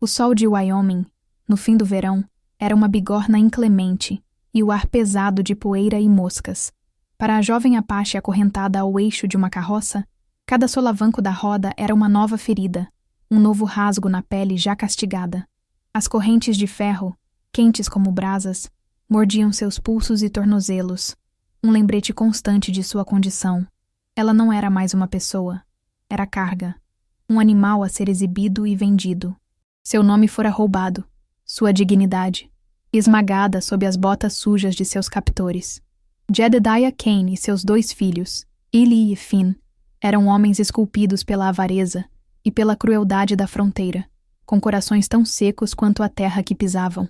O sol de Wyoming, no fim do verão, era uma bigorna inclemente e o ar pesado de poeira e moscas. Para a jovem Apache acorrentada ao eixo de uma carroça, cada solavanco da roda era uma nova ferida, um novo rasgo na pele já castigada. As correntes de ferro, quentes como brasas, mordiam seus pulsos e tornozelos, um lembrete constante de sua condição. Ela não era mais uma pessoa, era carga, um animal a ser exibido e vendido. Seu nome fora roubado, sua dignidade, esmagada sob as botas sujas de seus captores. Jedediah Kane e seus 2 filhos, Eli e Finn, eram homens esculpidos pela avareza e pela crueldade da fronteira, com corações tão secos quanto a terra que pisavam.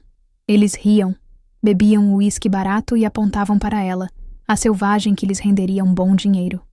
Eles riam, bebiam uísque barato e apontavam para ela, a selvagem que lhes renderia um bom dinheiro.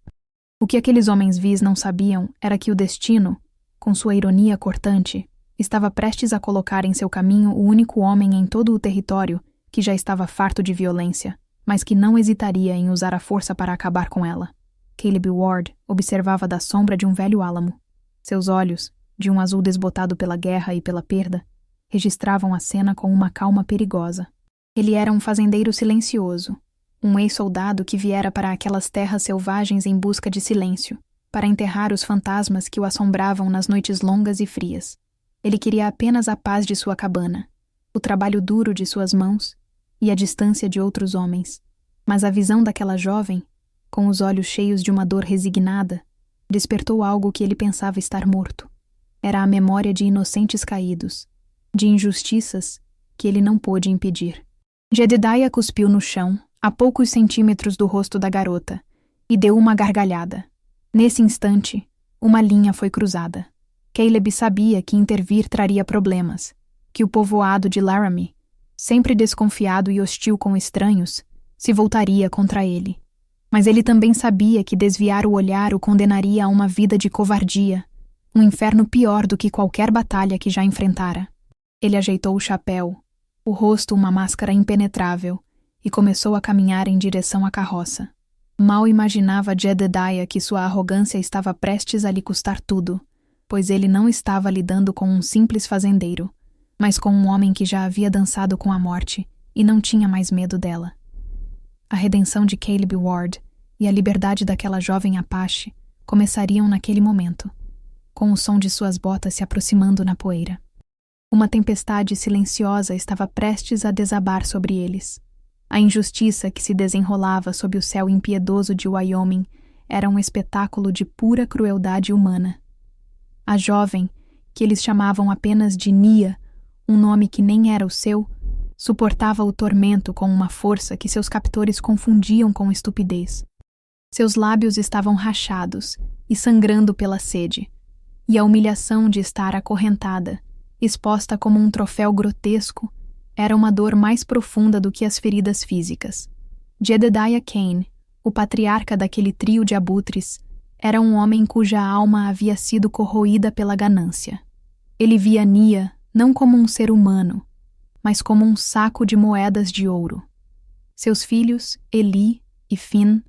O que aqueles homens vis não sabiam era que o destino, com sua ironia cortante, estava prestes a colocar em seu caminho o único homem em todo o território que já estava farto de violência, mas que não hesitaria em usar a força para acabar com ela. Caleb Ward observava da sombra de um velho álamo. Seus olhos, de um azul desbotado pela guerra e pela perda, registravam a cena com uma calma perigosa. Ele era um fazendeiro silencioso, um ex-soldado que viera para aquelas terras selvagens em busca de silêncio, para enterrar os fantasmas que o assombravam nas noites longas e frias. Ele queria apenas a paz de sua cabana, o trabalho duro de suas mãos e a distância de outros homens. Mas a visão daquela jovem, com os olhos cheios de uma dor resignada, despertou algo que ele pensava estar morto. Era a memória de inocentes caídos, de injustiças que ele não pôde impedir. Jedediah cuspiu no chão, a poucos centímetros do rosto da garota, e deu uma gargalhada. Nesse instante, uma linha foi cruzada. Caleb sabia que intervir traria problemas, que o povoado de Laramie, sempre desconfiado e hostil com estranhos, se voltaria contra ele. Mas ele também sabia que desviar o olhar o condenaria a uma vida de covardia, um inferno pior do que qualquer batalha que já enfrentara. Ele ajeitou o chapéu, o rosto uma máscara impenetrável, e começou a caminhar em direção à carroça. Mal imaginava Jedediah que sua arrogância estava prestes a lhe custar tudo, pois ele não estava lidando com um simples fazendeiro, mas com um homem que já havia dançado com a morte e não tinha mais medo dela. A redenção de Caleb Ward e a liberdade daquela jovem Apache começariam naquele momento, com o som de suas botas se aproximando na poeira. Uma tempestade silenciosa estava prestes a desabar sobre eles. A injustiça que se desenrolava sob o céu impiedoso de Wyoming era um espetáculo de pura crueldade humana. A jovem, que eles chamavam apenas de Nia, um nome que nem era o seu, suportava o tormento com uma força que seus captores confundiam com estupidez. Seus lábios estavam rachados e sangrando pela sede, e a humilhação de estar acorrentada, exposta como um troféu grotesco, era uma dor mais profunda do que as feridas físicas. Jedediah Kane, o patriarca daquele trio de abutres, era um homem cuja alma havia sido corroída pela ganância. Ele via Nia não como um ser humano, mas como um saco de moedas de ouro. Seus filhos, Eli e Finn,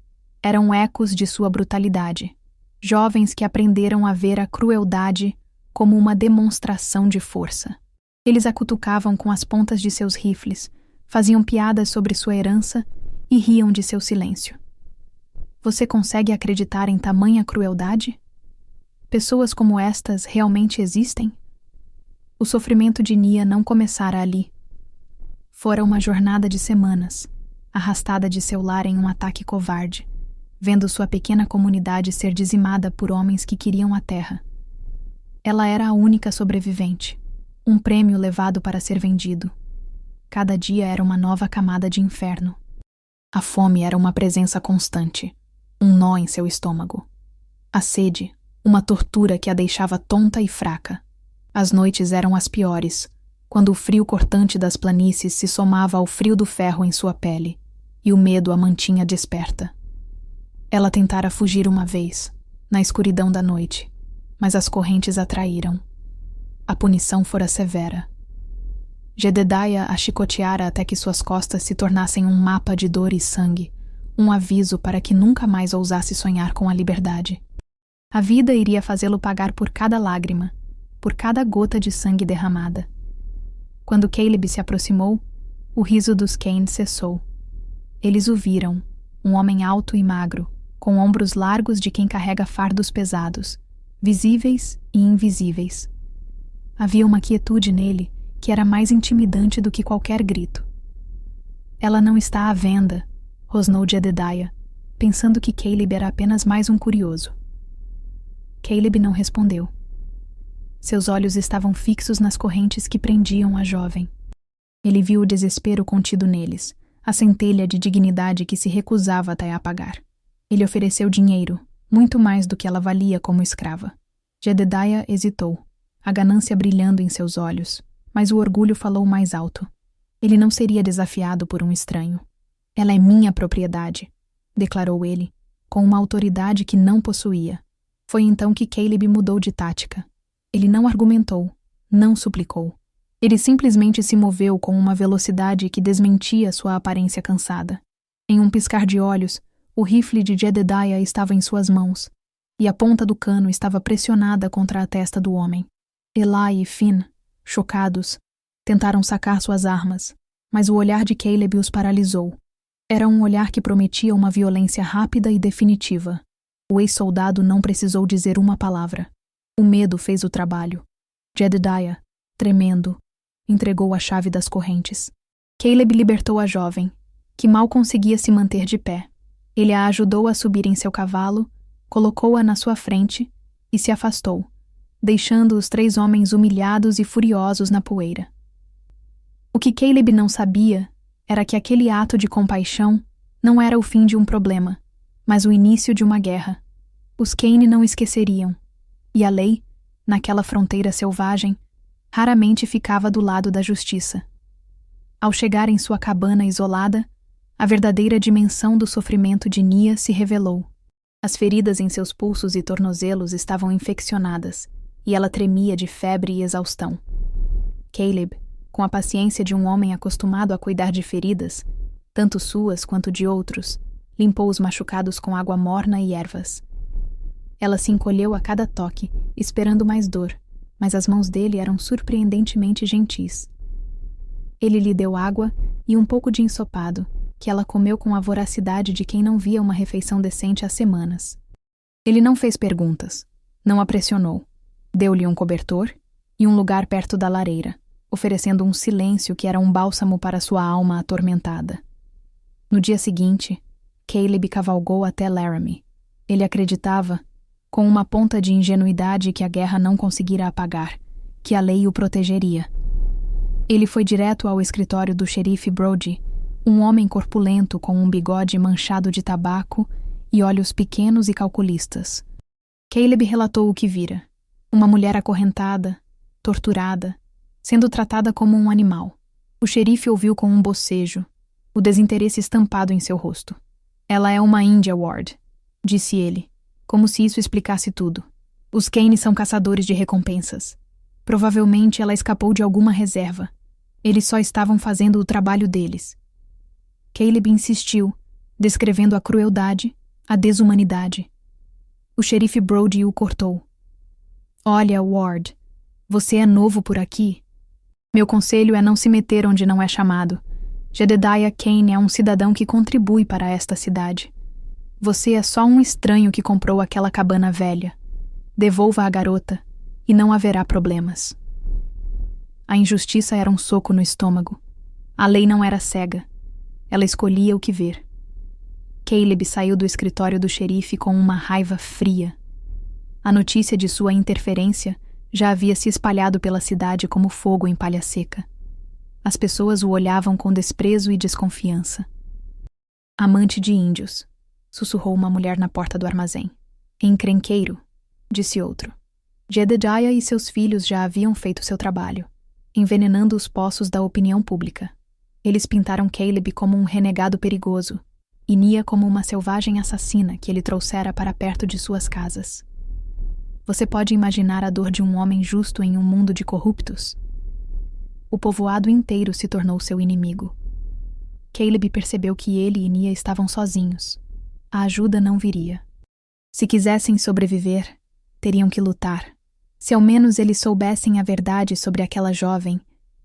eram ecos de sua brutalidade, jovens que aprenderam a ver a crueldade como uma demonstração de força. Eles a cutucavam com as pontas de seus rifles, faziam piadas sobre sua herança e riam de seu silêncio. Você consegue acreditar em tamanha crueldade? Pessoas como estas realmente existem? O sofrimento de Nia não começara ali. Fora uma jornada de semanas, arrastada de seu lar em um ataque covarde, vendo sua pequena comunidade ser dizimada por homens que queriam a terra. Ela era a única sobrevivente, um prêmio levado para ser vendido. Cada dia era uma nova camada de inferno. A fome era uma presença constante, um nó em seu estômago. A sede, uma tortura que a deixava tonta e fraca. As noites eram as piores, quando o frio cortante das planícies se somava ao frio do ferro em sua pele, e o medo a mantinha desperta. Ela tentara fugir uma vez, na escuridão da noite, mas as correntes a traíram. A punição fora severa. Jedediah a chicoteara até que suas costas se tornassem um mapa de dor e sangue, um aviso para que nunca mais ousasse sonhar com a liberdade. A vida iria fazê-lo pagar por cada lágrima, por cada gota de sangue derramada. Quando Caleb se aproximou, o riso dos Kane cessou. Eles o viram, um homem alto e magro, com ombros largos de quem carrega fardos pesados, visíveis e invisíveis. Havia uma quietude nele que era mais intimidante do que qualquer grito. Ela não está à venda, rosnou Jedediah, pensando que Caleb era apenas mais um curioso. Caleb não respondeu. Seus olhos estavam fixos nas correntes que prendiam a jovem. Ele viu o desespero contido neles, a centelha de dignidade que se recusava até a apagar. Ele ofereceu dinheiro, muito mais do que ela valia como escrava. Jedediah hesitou, a ganância brilhando em seus olhos, mas o orgulho falou mais alto. Ele não seria desafiado por um estranho. Ela é minha propriedade, declarou ele, com uma autoridade que não possuía. Foi então que Caleb mudou de tática. Ele não argumentou, não suplicou. Ele simplesmente se moveu com uma velocidade que desmentia sua aparência cansada. Em um piscar de olhos, o rifle de Jedediah estava em suas mãos, e a ponta do cano estava pressionada contra a testa do homem. Eli e Finn, chocados, tentaram sacar suas armas, mas o olhar de Caleb os paralisou. Era um olhar que prometia uma violência rápida e definitiva. O ex-soldado não precisou dizer uma palavra. O medo fez o trabalho. Jedediah, tremendo, entregou a chave das correntes. Caleb libertou a jovem, que mal conseguia se manter de pé. Ele a ajudou a subir em seu cavalo, colocou-a na sua frente e se afastou, deixando os 3 homens humilhados e furiosos na poeira. O que Caleb não sabia era que aquele ato de compaixão não era o fim de um problema, mas o início de uma guerra. Os Kane não esqueceriam, e a lei, naquela fronteira selvagem, raramente ficava do lado da justiça. Ao chegar em sua cabana isolada, a verdadeira dimensão do sofrimento de Nia se revelou. As feridas em seus pulsos e tornozelos estavam infeccionadas, e ela tremia de febre e exaustão. Caleb, com a paciência de um homem acostumado a cuidar de feridas, tanto suas quanto de outros, limpou os machucados com água morna e ervas. Ela se encolheu a cada toque, esperando mais dor, mas as mãos dele eram surpreendentemente gentis. Ele lhe deu água e um pouco de ensopado, que ela comeu com a voracidade de quem não via uma refeição decente há semanas. Ele não fez perguntas, não a pressionou. Deu-lhe um cobertor e um lugar perto da lareira, oferecendo um silêncio que era um bálsamo para sua alma atormentada. No dia seguinte, Caleb cavalgou até Laramie. Ele acreditava, com uma ponta de ingenuidade que a guerra não conseguira apagar, que a lei o protegeria. Ele foi direto ao escritório do xerife Brody, um homem corpulento com um bigode manchado de tabaco e olhos pequenos e calculistas. Caleb relatou o que vira. Uma mulher acorrentada, torturada, sendo tratada como um animal. O xerife ouviu com um bocejo, o desinteresse estampado em seu rosto. Ela é uma India Ward, disse ele, como se isso explicasse tudo. Os Kane são caçadores de recompensas. Provavelmente ela escapou de alguma reserva. Eles só estavam fazendo o trabalho deles. Caleb insistiu, descrevendo a crueldade, a desumanidade. O xerife Brody o cortou. Olha, Ward, você é novo por aqui. Meu conselho é não se meter onde não é chamado. Jedediah Kane é um cidadão que contribui para esta cidade. Você é só um estranho que comprou aquela cabana velha. Devolva a garota, e não haverá problemas. A injustiça era um soco no estômago. A lei não era cega. Ela escolhia o que ver. Caleb saiu do escritório do xerife com uma raiva fria. A notícia de sua interferência já havia se espalhado pela cidade como fogo em palha seca. As pessoas o olhavam com desprezo e desconfiança. Amante de índios, sussurrou uma mulher na porta do armazém. Encrenqueiro, disse outro. Jedediah e seus filhos já haviam feito seu trabalho, envenenando os poços da opinião pública. Eles pintaram Caleb como um renegado perigoso, e Nia como uma selvagem assassina que ele trouxera para perto de suas casas. Você pode imaginar a dor de um homem justo em um mundo de corruptos? O povoado inteiro se tornou seu inimigo. Caleb percebeu que ele e Nia estavam sozinhos. A ajuda não viria. Se quisessem sobreviver, teriam que lutar, Se ao menos eles soubessem a verdade sobre aquela jovem,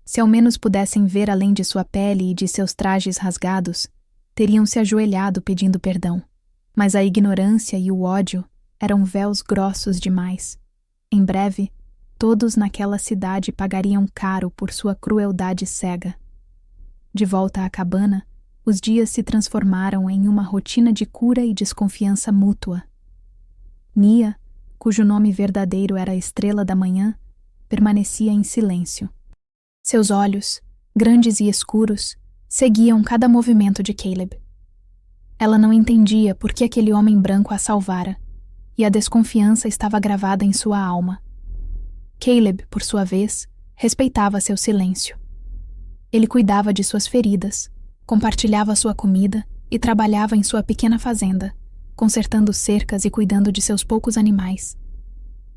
se ao menos pudessem ver além de sua pele e de seus trajes rasgados, teriam se ajoelhado pedindo perdão. Mas a ignorância e o ódio eram véus grossos demais. Em breve, todos naquela cidade pagariam caro por sua crueldade cega. De volta à cabana, os dias se transformaram em uma rotina de cura e desconfiança mútua. Nia, cujo nome verdadeiro era Estrela da Manhã, permanecia em silêncio. Seus olhos, grandes e escuros, seguiam cada movimento de Caleb. Ela não entendia por que aquele homem branco a salvara, e a desconfiança estava gravada em sua alma. Caleb, por sua vez, respeitava seu silêncio. Ele cuidava de suas feridas, compartilhava sua comida e trabalhava em sua pequena fazenda, consertando cercas e cuidando de seus poucos animais.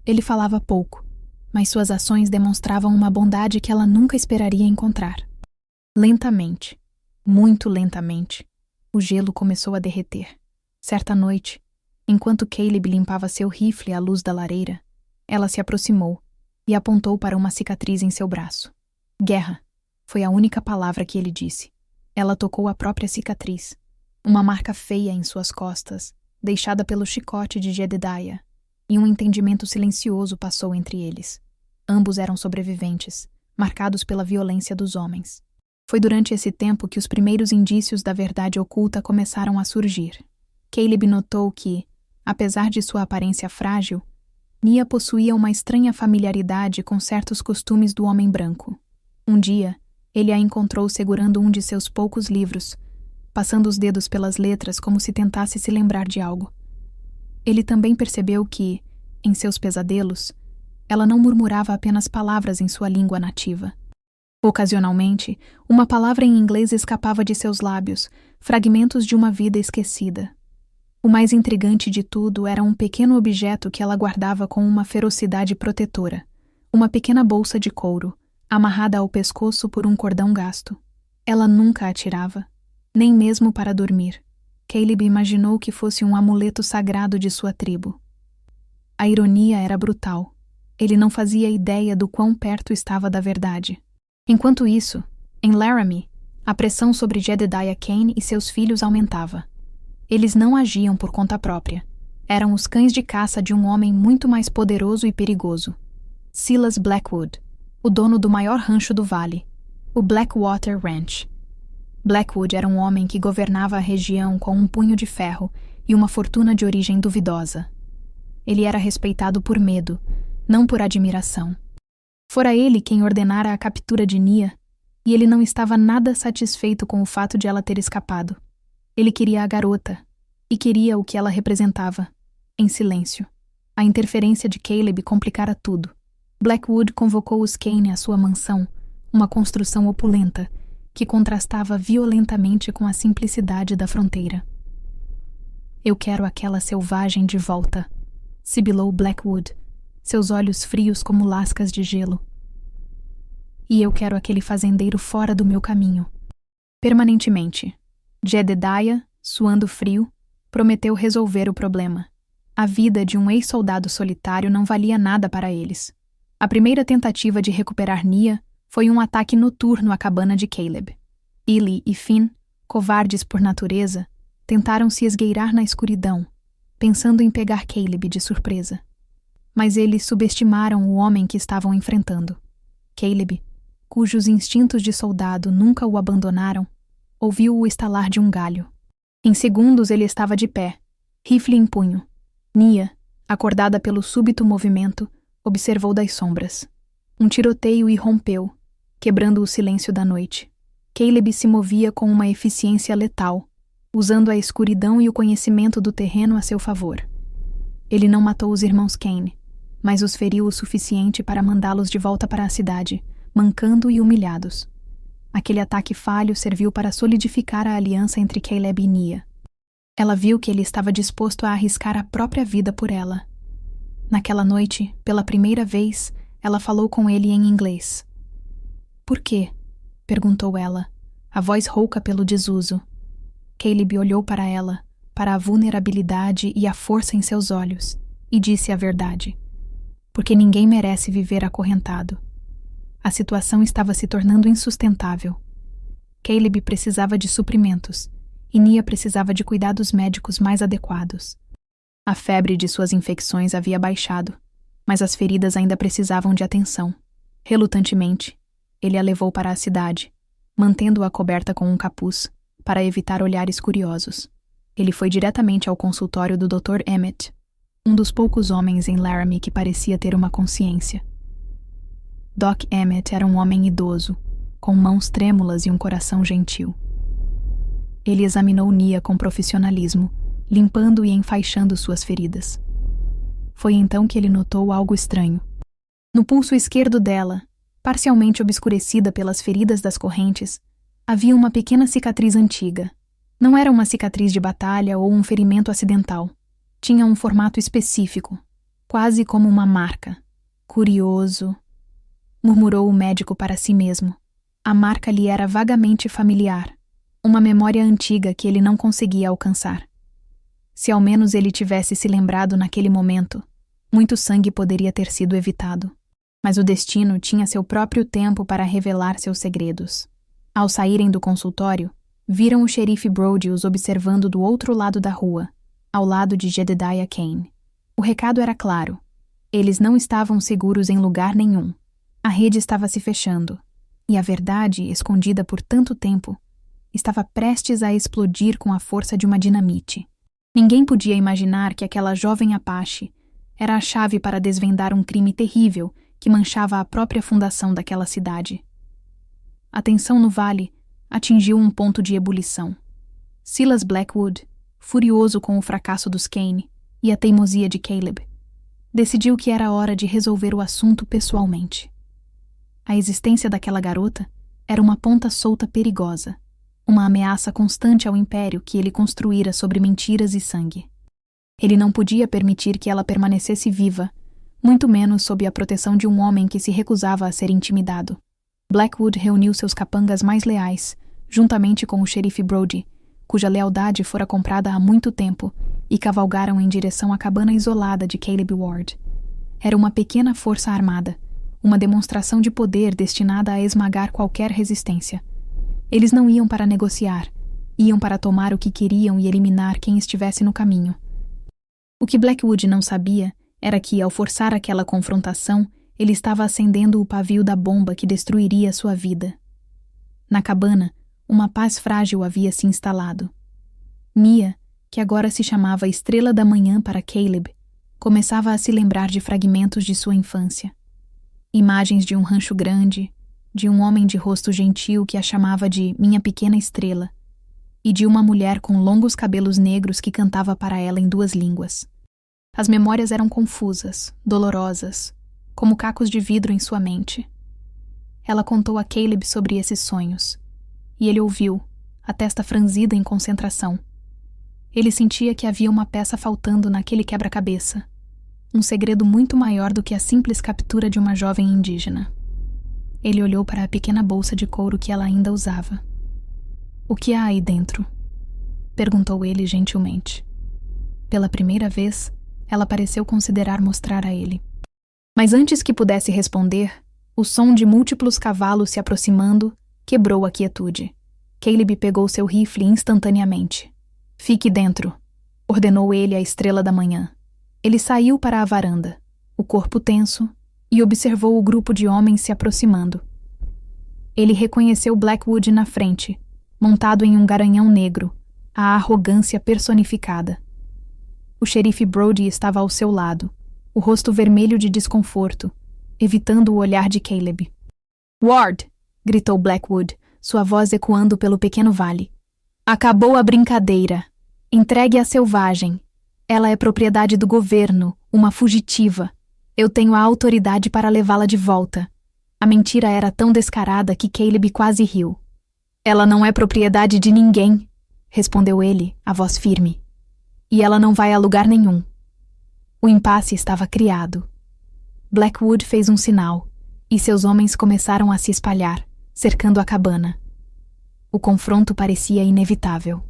Ele falava pouco, mas suas ações demonstravam uma bondade que ela nunca esperaria encontrar. Lentamente, muito lentamente, o gelo começou a derreter. Certa noite, enquanto Caleb limpava seu rifle à luz da lareira, ela se aproximou e apontou para uma cicatriz em seu braço. Guerra, foi a única palavra que ele disse. Ela tocou a própria cicatriz, uma marca feia em suas costas, deixada pelo chicote de Jedediah, e um entendimento silencioso passou entre eles. Ambos eram sobreviventes, marcados pela violência dos homens. Foi durante esse tempo que os primeiros indícios da verdade oculta começaram a surgir. Caleb notou que, apesar de sua aparência frágil, Nia possuía uma estranha familiaridade com certos costumes do homem branco. Um dia, ele a encontrou segurando um de seus poucos livros, passando os dedos pelas letras como se tentasse se lembrar de algo. Ele também percebeu que, em seus pesadelos, ela não murmurava apenas palavras em sua língua nativa. Ocasionalmente, uma palavra em inglês escapava de seus lábios, fragmentos de uma vida esquecida. O mais intrigante de tudo era um pequeno objeto que ela guardava com uma ferocidade protetora, uma pequena bolsa de couro, amarrada ao pescoço por um cordão gasto. Ela nunca a tirava, nem mesmo para dormir. Caleb imaginou que fosse um amuleto sagrado de sua tribo. A ironia era brutal. Ele não fazia ideia do quão perto estava da verdade. Enquanto isso, em Laramie, a pressão sobre Jedediah Kane e seus filhos aumentava. Eles não agiam por conta própria. Eram os cães de caça de um homem muito mais poderoso e perigoso. Silas Blackwood, o dono do maior rancho do vale, o Blackwater Ranch. Blackwood era um homem que governava a região com um punho de ferro e uma fortuna de origem duvidosa. Ele era respeitado por medo, não por admiração. Fora ele quem ordenara a captura de Nia, e ele não estava nada satisfeito com o fato de ela ter escapado. Ele queria a garota, e queria o que ela representava, em silêncio. A interferência de Caleb complicara tudo. Blackwood convocou os Kane à sua mansão, uma construção opulenta, que contrastava violentamente com a simplicidade da fronteira. "Eu quero aquela selvagem de volta", sibilou Blackwood, seus olhos frios como lascas de gelo. "E eu quero aquele fazendeiro fora do meu caminho." Permanentemente, Jedediah, suando frio, prometeu resolver o problema. A vida de um ex-soldado solitário não valia nada para eles. A primeira tentativa de recuperar Nia foi um ataque noturno à cabana de Caleb. Illy e Finn, covardes por natureza, tentaram se esgueirar na escuridão, pensando em pegar Caleb de surpresa. Mas eles subestimaram o homem que estavam enfrentando. Caleb, cujos instintos de soldado nunca o abandonaram, ouviu o estalar de um galho. Em segundos ele estava de pé, rifle em punho. Nia, acordada pelo súbito movimento, observou das sombras. Um tiroteio irrompeu, quebrando o silêncio da noite. Caleb se movia com uma eficiência letal, usando a escuridão e o conhecimento do terreno a seu favor. Ele não matou os irmãos Kane, mas os feriu o suficiente para mandá-los de volta para a cidade, mancando e humilhados. Aquele ataque falho serviu para solidificar a aliança entre Caleb e Nia. Ela viu que ele estava disposto a arriscar a própria vida por ela. Naquela noite, pela primeira vez, ela falou com ele em inglês. "Por quê?" perguntou ela, a voz rouca pelo desuso. Caleb olhou para ela, para a vulnerabilidade e a força em seus olhos, e disse a verdade. porque ninguém merece viver acorrentado. A situação estava se tornando insustentável. Caleb precisava de suprimentos e Nia precisava de cuidados médicos mais adequados. A febre de suas infecções havia baixado, mas as feridas ainda precisavam de atenção. Relutantemente, ele a levou para a cidade, mantendo-a coberta com um capuz, para evitar olhares curiosos. Ele foi diretamente ao consultório do Dr. Emmett, um dos poucos homens em Laramie que parecia ter uma consciência. Doc Emmett era um homem idoso, com mãos trêmulas e um coração gentil. Ele examinou Nia com profissionalismo, limpando e enfaixando suas feridas. Foi então que ele notou algo estranho. No pulso esquerdo dela, parcialmente obscurecida pelas feridas das correntes, havia uma pequena cicatriz antiga. Não era uma cicatriz de batalha ou um ferimento acidental. Tinha um formato específico, quase como uma marca. Curioso, murmurou o médico para si mesmo. A marca lhe era vagamente familiar, uma memória antiga que ele não conseguia alcançar. Se ao menos ele tivesse se lembrado naquele momento, muito sangue poderia ter sido evitado. Mas o destino tinha seu próprio tempo para revelar seus segredos. Ao saírem do consultório, viram o xerife Brody os observando do outro lado da rua, ao lado de Jedediah Kane. O recado era claro. Eles não estavam seguros em lugar nenhum. A rede estava se fechando, e a verdade, escondida por tanto tempo, estava prestes a explodir com a força de uma dinamite. Ninguém podia imaginar que aquela jovem Apache era a chave para desvendar um crime terrível que manchava a própria fundação daquela cidade. A tensão no vale atingiu um ponto de ebulição. Silas Blackwood, furioso com o fracasso dos Kane e a teimosia de Caleb, decidiu que era hora de resolver o assunto pessoalmente. A existência daquela garota era uma ponta solta perigosa, uma ameaça constante ao império que ele construíra sobre mentiras e sangue. Ele não podia permitir que ela permanecesse viva, muito menos sob a proteção de um homem que se recusava a ser intimidado. Blackwood reuniu seus capangas mais leais, juntamente com o xerife Brody, cuja lealdade fora comprada há muito tempo, e cavalgaram em direção à cabana isolada de Caleb Ward. Era uma pequena força armada, uma demonstração de poder destinada a esmagar qualquer resistência. Eles não iam para negociar, iam para tomar o que queriam e eliminar quem estivesse no caminho. O que Blackwood não sabia era que, ao forçar aquela confrontação, ele estava acendendo o pavio da bomba que destruiria sua vida. Na cabana, uma paz frágil havia se instalado. Nia, que agora se chamava Estrela da Manhã para Caleb, começava a se lembrar de fragmentos de sua infância. Imagens de um rancho grande, de um homem de rosto gentil que a chamava de Minha Pequena Estrela, e de uma mulher com longos cabelos negros que cantava para ela em 2 línguas. As memórias eram confusas, dolorosas, como cacos de vidro em sua mente. Ela contou a Caleb sobre esses sonhos, e ele ouviu, a testa franzida em concentração. Ele sentia que havia uma peça faltando naquele quebra-cabeça, um segredo muito maior do que a simples captura de uma jovem indígena. Ele olhou para a pequena bolsa de couro que ela ainda usava. "O que há aí dentro?" perguntou ele gentilmente. Pela primeira vez, ela pareceu considerar mostrar a ele. Mas antes que pudesse responder, o som de múltiplos cavalos se aproximando quebrou a quietude. Caleb pegou seu rifle instantaneamente. "Fique dentro", ordenou ele à Estrela da Manhã. Ele saiu para a varanda, o corpo tenso, e observou o grupo de homens se aproximando. Ele reconheceu Blackwood na frente, montado em um garanhão negro, a arrogância personificada. O xerife Brody estava ao seu lado, o rosto vermelho de desconforto, evitando o olhar de Caleb. "Ward!" gritou Blackwood, sua voz ecoando pelo pequeno vale. "Acabou a brincadeira. Entregue a selvagem. Ela é propriedade do governo, uma fugitiva. Eu tenho a autoridade para levá-la de volta." A mentira era tão descarada que Caleb quase riu. "Ela não é propriedade de ninguém", respondeu ele, a voz firme. "E ela não vai a lugar nenhum." O impasse estava criado. Blackwood fez um sinal, e seus homens começaram a se espalhar, cercando a cabana. O confronto parecia inevitável.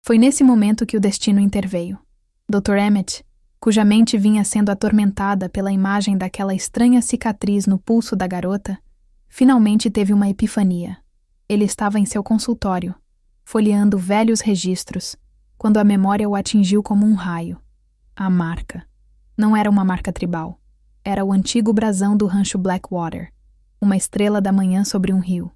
Foi nesse momento que o destino interveio. Dr. Emmett, cuja mente vinha sendo atormentada pela imagem daquela estranha cicatriz no pulso da garota, finalmente teve uma epifania. Ele estava em seu consultório, folheando velhos registros, quando a memória o atingiu como um raio. A marca. Não era uma marca tribal. Era o antigo brasão do rancho Blackwater, uma estrela da manhã sobre um rio.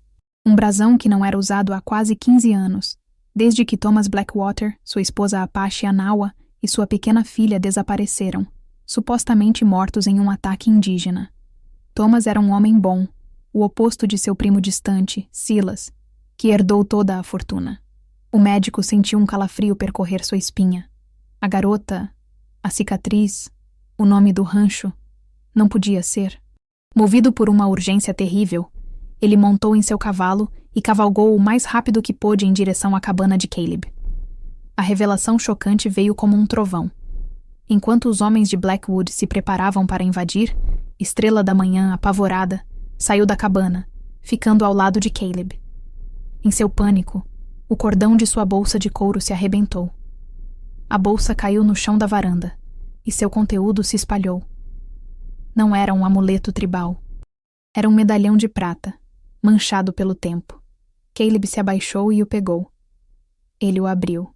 Um brasão que não era usado há quase 15 anos, desde que Thomas Blackwater, sua esposa Apache Anawa e sua pequena filha desapareceram, supostamente mortos em um ataque indígena. Thomas era um homem bom, o oposto de seu primo distante, Silas, que herdou toda a fortuna. O médico sentiu um calafrio percorrer sua espinha. A garota, a cicatriz, o nome do rancho, não podia ser. Movido por uma urgência terrível, ele montou em seu cavalo e cavalgou o mais rápido que pôde em direção à cabana de Caleb. A revelação chocante veio como um trovão. Enquanto os homens de Blackwood se preparavam para invadir, Estrela da Manhã, apavorada, saiu da cabana, ficando ao lado de Caleb. Em seu pânico, o cordão de sua bolsa de couro se arrebentou. A bolsa caiu no chão da varanda, e seu conteúdo se espalhou. Não era um amuleto tribal. Era um medalhão de prata, manchado pelo tempo. Caleb se abaixou e o pegou. Ele o abriu.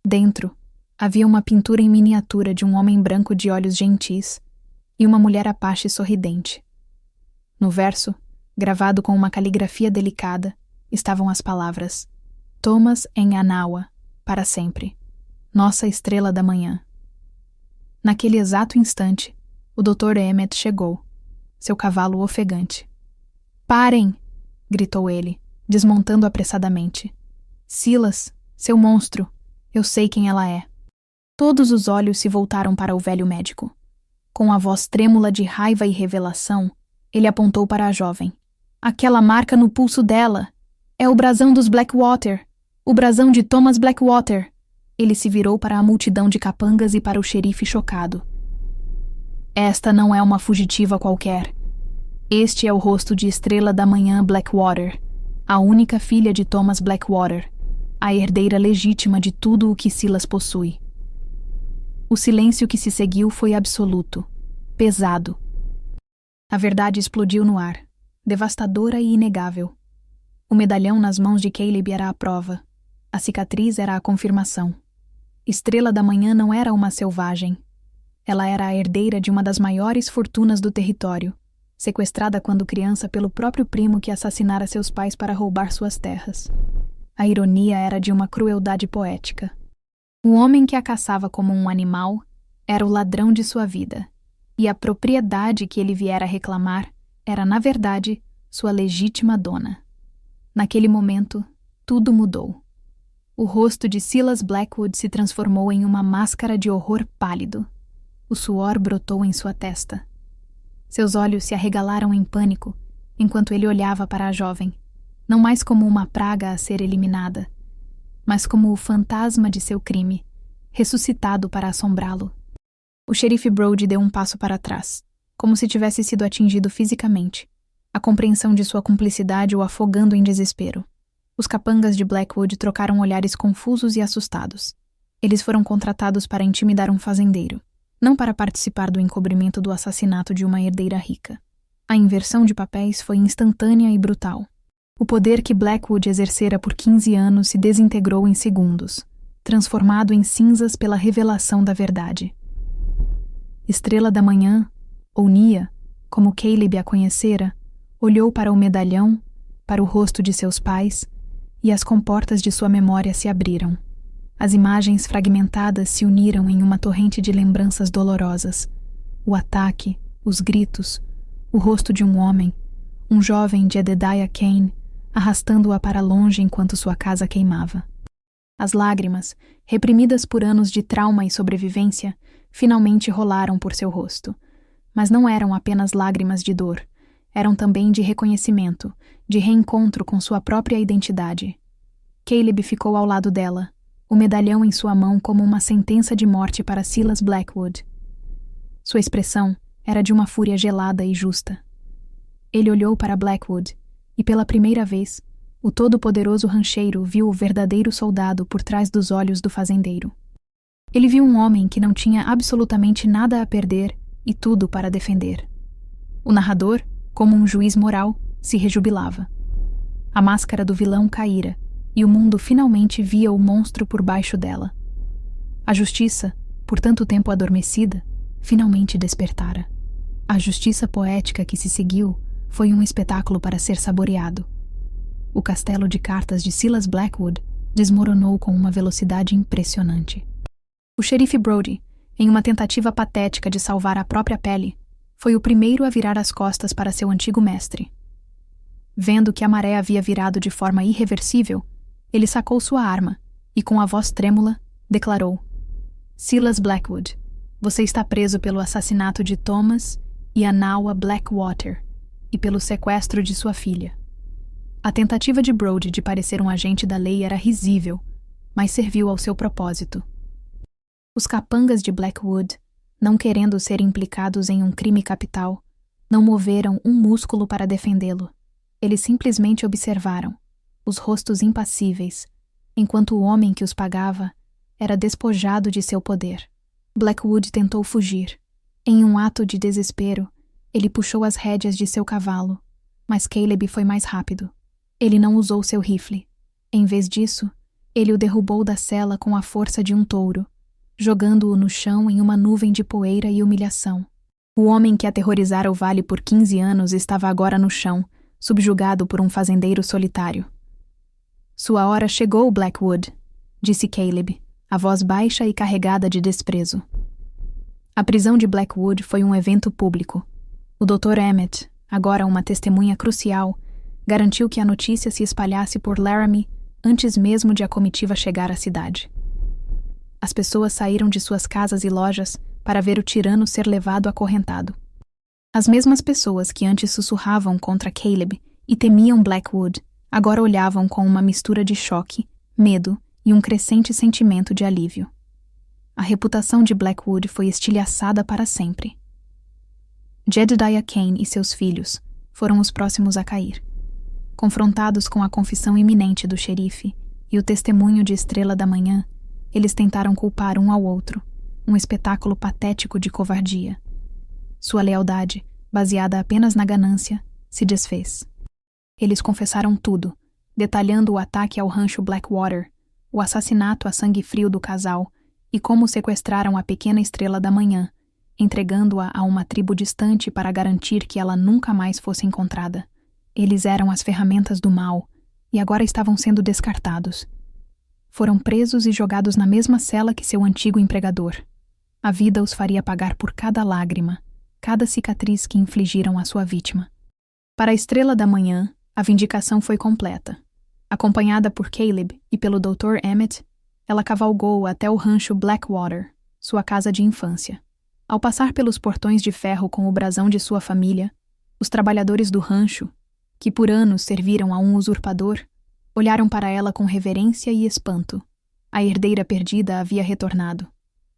Dentro, havia uma pintura em miniatura de um homem branco de olhos gentis e uma mulher Apache sorridente. No verso, gravado com uma caligrafia delicada, estavam as palavras: Thomas em Anawa, para sempre. Nossa estrela da manhã. Naquele exato instante, o Dr. Emmett chegou, seu cavalo ofegante. Parem! Gritou ele, desmontando apressadamente. Silas, seu monstro, eu sei quem ela é. Todos os olhos se voltaram para o velho médico. Com a voz trêmula de raiva e revelação, ele apontou para a jovem. Aquela marca no pulso dela! É o brasão dos Blackwater! O brasão de Thomas Blackwater! Ele se virou para a multidão de capangas e para o xerife chocado. Esta não é uma fugitiva qualquer. Este é o rosto de Estrela da Manhã Blackwater, a única filha de Thomas Blackwater, a herdeira legítima de tudo o que Silas possui. O silêncio que se seguiu foi absoluto, pesado. A verdade explodiu no ar, devastadora e inegável. O medalhão nas mãos de Caleb era a prova. A cicatriz era a confirmação. Estrela da Manhã não era uma selvagem. Ela era a herdeira de uma das maiores fortunas do território, sequestrada quando criança pelo próprio primo que assassinara seus pais para roubar suas terras. A ironia era de uma crueldade poética. O homem que a caçava como um animal era o ladrão de sua vida, e a propriedade que ele viera reclamar era, na verdade, sua legítima dona. Naquele momento, tudo mudou. O rosto de Silas Blackwood se transformou em uma máscara de horror pálido. O suor brotou em sua testa. Seus olhos se arregalaram em pânico, enquanto ele olhava para a jovem, não mais como uma praga a ser eliminada, mas como o fantasma de seu crime, ressuscitado para assombrá-lo. O xerife Brody deu um passo para trás, como se tivesse sido atingido fisicamente, a compreensão de sua cumplicidade o afogando em desespero. Os capangas de Blackwood trocaram olhares confusos e assustados. Eles foram contratados para intimidar um fazendeiro, não para participar do encobrimento do assassinato de uma herdeira rica. A inversão de papéis foi instantânea e brutal. O poder que Blackwood exercera por 15 anos se desintegrou em segundos, transformado em cinzas pela revelação da verdade. Estrela da Manhã, ou Nia, como Caleb a conhecera, olhou para o medalhão, para o rosto de seus pais, e as comportas de sua memória se abriram. As imagens fragmentadas se uniram em uma torrente de lembranças dolorosas. O ataque, os gritos, o rosto de um homem, um jovem de Jedediah Kane, arrastando-a para longe enquanto sua casa queimava. As lágrimas, reprimidas por anos de trauma e sobrevivência, finalmente rolaram por seu rosto. Mas não eram apenas lágrimas de dor, eram também de reconhecimento, de reencontro com sua própria identidade. Caleb ficou ao lado dela, o medalhão em sua mão como uma sentença de morte para Silas Blackwood. Sua expressão era de uma fúria gelada e justa. Ele olhou para Blackwood, e pela primeira vez, o todo-poderoso rancheiro viu o verdadeiro soldado por trás dos olhos do fazendeiro. Ele viu um homem que não tinha absolutamente nada a perder e tudo para defender. O narrador, como um juiz moral, se rejubilava. A máscara do vilão caíra, e o mundo finalmente via o monstro por baixo dela. A justiça, por tanto tempo adormecida, finalmente despertara. A justiça poética que se seguiu foi um espetáculo para ser saboreado. O castelo de cartas de Silas Blackwood desmoronou com uma velocidade impressionante. O xerife Brody, em uma tentativa patética de salvar a própria pele, foi o primeiro a virar as costas para seu antigo mestre. Vendo que a maré havia virado de forma irreversível, ele sacou sua arma e, com a voz trêmula, declarou: Silas Blackwood, você está preso pelo assassinato de Thomas e Anawa Blackwater e pelo sequestro de sua filha. A tentativa de Brody de parecer um agente da lei era risível, mas serviu ao seu propósito. Os capangas de Blackwood, não querendo ser implicados em um crime capital, não moveram um músculo para defendê-lo. Eles simplesmente observaram, os rostos impassíveis, enquanto o homem que os pagava era despojado de seu poder. Blackwood tentou fugir. Em um ato de desespero, ele puxou as rédeas de seu cavalo, mas Caleb foi mais rápido. Ele não usou seu rifle. Em vez disso, ele o derrubou da cela com a força de um touro, jogando-o no chão em uma nuvem de poeira e humilhação. O homem que aterrorizara o vale por 15 anos estava agora no chão, subjugado por um fazendeiro solitário. Sua hora chegou, Blackwood, disse Caleb, a voz baixa e carregada de desprezo. A prisão de Blackwood foi um evento público. O Dr. Emmett, agora uma testemunha crucial, garantiu que a notícia se espalhasse por Laramie antes mesmo de a comitiva chegar à cidade. As pessoas saíram de suas casas e lojas para ver o tirano ser levado acorrentado. As mesmas pessoas que antes sussurravam contra Caleb e temiam Blackwood agora olhavam com uma mistura de choque, medo e um crescente sentimento de alívio. A reputação de Blackwood foi estilhaçada para sempre. Jedediah Kane e seus filhos foram os próximos a cair. Confrontados com a confissão iminente do xerife e o testemunho de Estrela da Manhã, eles tentaram culpar um ao outro, um espetáculo patético de covardia. Sua lealdade, baseada apenas na ganância, se desfez. Eles confessaram tudo, detalhando o ataque ao rancho Blackwater, o assassinato a sangue frio do casal e como sequestraram a pequena Estrela da Manhã, entregando-a a uma tribo distante para garantir que ela nunca mais fosse encontrada. Eles eram as ferramentas do mal e agora estavam sendo descartados. Foram presos e jogados na mesma cela que seu antigo empregador. A vida os faria pagar por cada lágrima, cada cicatriz que infligiram à sua vítima. Para a Estrela da Manhã, a vindicação foi completa. Acompanhada por Caleb e pelo Dr. Emmett, ela cavalgou até o rancho Blackwater, sua casa de infância. Ao passar pelos portões de ferro com o brasão de sua família, os trabalhadores do rancho, que por anos serviram a um usurpador, olharam para ela com reverência e espanto. A herdeira perdida havia retornado.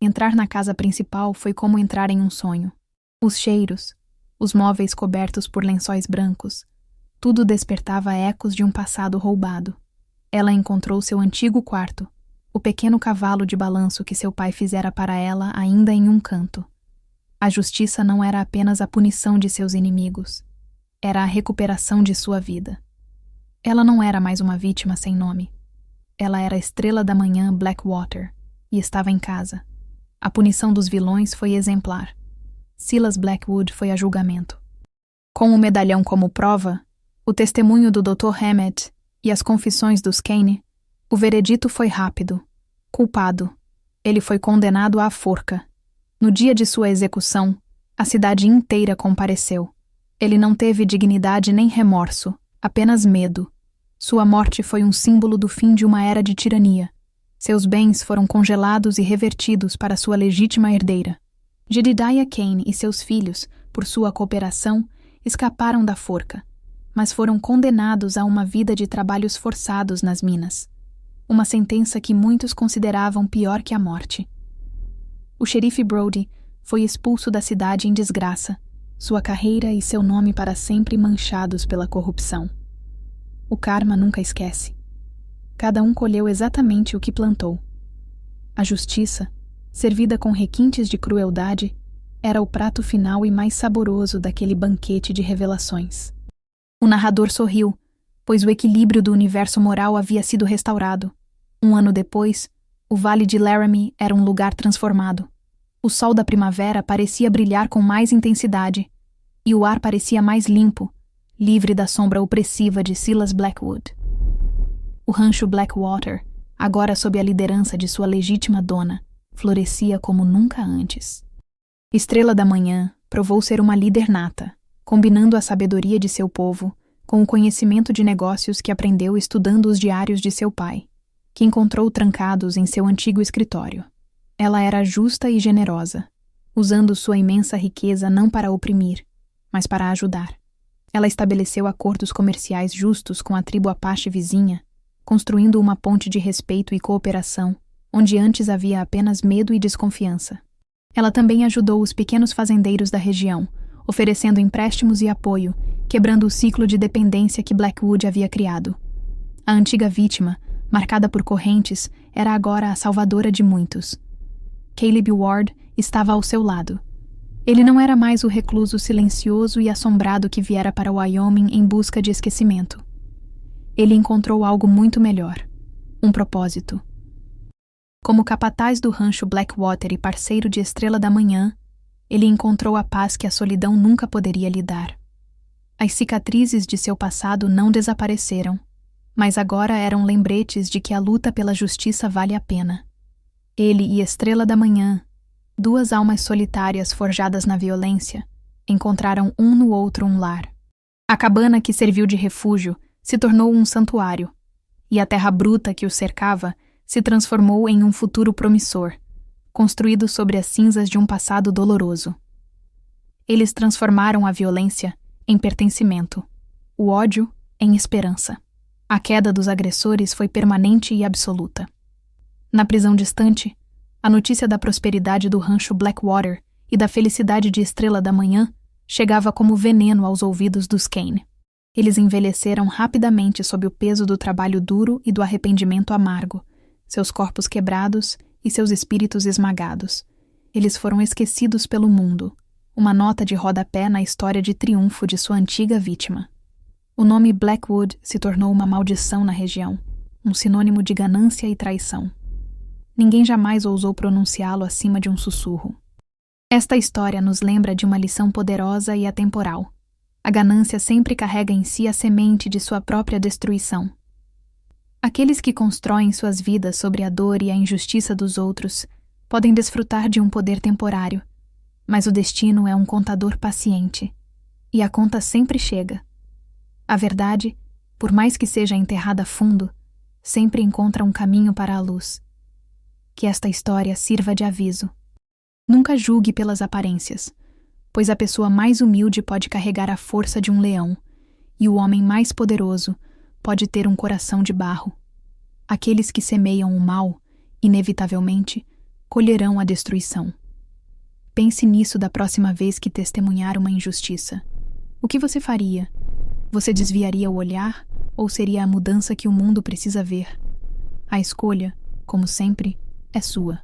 Entrar na casa principal foi como entrar em um sonho. Os cheiros, os móveis cobertos por lençóis brancos, tudo despertava ecos de um passado roubado. Ela encontrou seu antigo quarto, o pequeno cavalo de balanço que seu pai fizera para ela ainda em um canto. A justiça não era apenas a punição de seus inimigos, era a recuperação de sua vida. Ela não era mais uma vítima sem nome. Ela era a Estrela da Manhã Blackwater e estava em casa. A punição dos vilões foi exemplar. Silas Blackwood foi a julgamento. Com o medalhão como prova, o testemunho do Dr. Emmett e as confissões dos Kane, o veredito foi rápido. Culpado. Ele foi condenado à forca. No dia de sua execução, a cidade inteira compareceu. Ele não teve dignidade nem remorso, apenas medo. Sua morte foi um símbolo do fim de uma era de tirania. Seus bens foram congelados e revertidos para sua legítima herdeira. Jedediah Kane e seus filhos, por sua cooperação, escaparam da forca, mas foram condenados a uma vida de trabalhos forçados nas minas. Uma sentença que muitos consideravam pior que a morte. O xerife Brody foi expulso da cidade em desgraça, sua carreira e seu nome para sempre manchados pela corrupção. O karma nunca esquece. Cada um colheu exatamente o que plantou. A justiça, servida com requintes de crueldade, era o prato final e mais saboroso daquele banquete de revelações. O narrador sorriu, pois o equilíbrio do universo moral havia sido restaurado. 1 ano depois, o Vale de Laramie era um lugar transformado. O sol da primavera parecia brilhar com mais intensidade, e o ar parecia mais limpo, livre da sombra opressiva de Silas Blackwood. O rancho Blackwater, agora sob a liderança de sua legítima dona, florescia como nunca antes. Estrela da Manhã provou ser uma líder nata, combinando a sabedoria de seu povo com o conhecimento de negócios que aprendeu estudando os diários de seu pai, que encontrou trancados em seu antigo escritório. Ela era justa e generosa, usando sua imensa riqueza não para oprimir, mas para ajudar. Ela estabeleceu acordos comerciais justos com a tribo Apache vizinha, construindo uma ponte de respeito e cooperação, onde antes havia apenas medo e desconfiança. Ela também ajudou os pequenos fazendeiros da região, oferecendo empréstimos e apoio, quebrando o ciclo de dependência que Blackwood havia criado. A antiga vítima, marcada por correntes, era agora a salvadora de muitos. Caleb Ward estava ao seu lado. Ele não era mais o recluso silencioso e assombrado que viera para Wyoming em busca de esquecimento. Ele encontrou algo muito melhor, um propósito. Como capataz do rancho Blackwater e parceiro de Estrela da Manhã, ele encontrou a paz que a solidão nunca poderia lhe dar. As cicatrizes de seu passado não desapareceram, mas agora eram lembretes de que a luta pela justiça vale a pena. Ele e Estrela da Manhã, duas almas solitárias forjadas na violência, encontraram um no outro um lar. A cabana que serviu de refúgio se tornou um santuário, e a terra bruta que o cercava se transformou em um futuro promissor, construído sobre as cinzas de um passado doloroso. Eles transformaram a violência em pertencimento, o ódio em esperança. A queda dos agressores foi permanente e absoluta. Na prisão distante, a notícia da prosperidade do rancho Blackwater e da felicidade de Estrela da Manhã chegava como veneno aos ouvidos dos Kane. Eles envelheceram rapidamente sob o peso do trabalho duro e do arrependimento amargo, seus corpos quebrados e seus espíritos esmagados. Eles foram esquecidos pelo mundo, uma nota de rodapé na história de triunfo de sua antiga vítima. O nome Blackwood se tornou uma maldição na região, um sinônimo de ganância e traição. Ninguém jamais ousou pronunciá-lo acima de um sussurro. Esta história nos lembra de uma lição poderosa e atemporal. A ganância sempre carrega em si a semente de sua própria destruição. Aqueles que constroem suas vidas sobre a dor e a injustiça dos outros podem desfrutar de um poder temporário, mas o destino é um contador paciente, e a conta sempre chega. A verdade, por mais que seja enterrada fundo, sempre encontra um caminho para a luz. Que esta história sirva de aviso. Nunca julgue pelas aparências, pois a pessoa mais humilde pode carregar a força de um leão, e o homem mais poderoso pode ter um coração de barro. Aqueles que semeiam o mal, inevitavelmente, colherão a destruição. Pense nisso da próxima vez que testemunhar uma injustiça. O que você faria? Você desviaria o olhar ou seria a mudança que o mundo precisa ver? A escolha, como sempre, é sua.